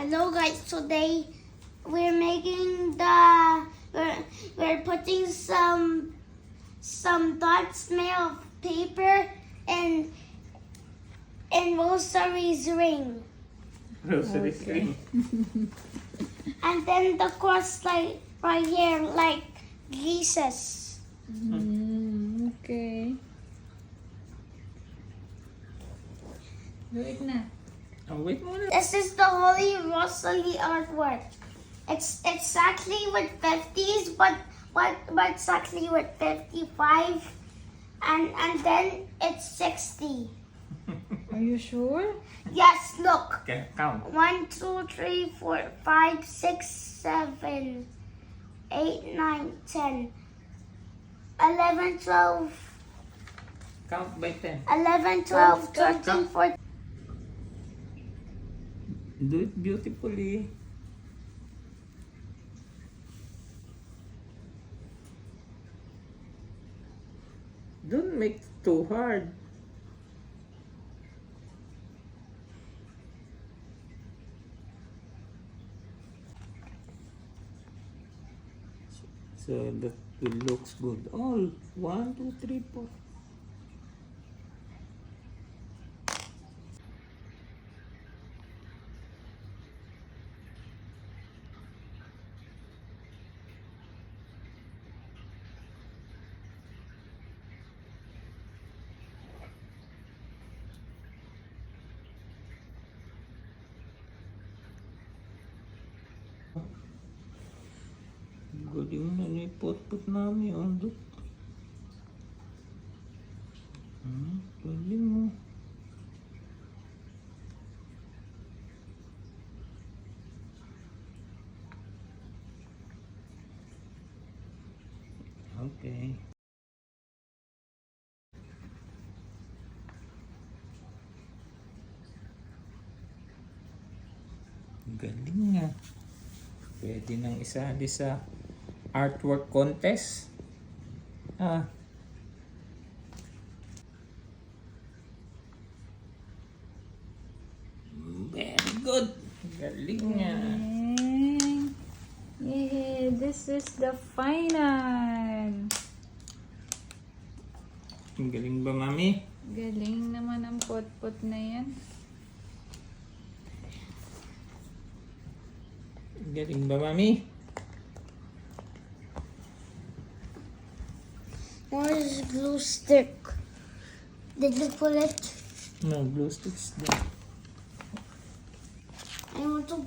Hello guys, today we're making we're putting some dots made of paper in Rosemary's ring. Rosary's ring. And then the cross like right here like Jesus. Okay. Do it na. Oh, wait muna. This is the Holy Rosary artwork. It's exactly with 50s, but exactly with 55, and then it's 60. Are you sure? Yes, look. Okay, count. 1, 2, 3, 4, 5, 6, 7, 8, 9, 10, 11, 12, Count by 10. 11, 12, 13, 14. Do it beautifully. Don't make it too hard. So that will looks good. All 1, 2, 3, 4. Galing na ni pot-pot namin. Oh, look. Galing mo. Okay. Galing nga. Pwede nang isali sa artwork contest. Very good. Galing nga. Galing. Yay, this is the final. Galing ba, Mami? Galing naman ang pot-pot na yan. Galing ba, Mami? Where's glue stick? Did you pull it? No, glue sticks there. I want to put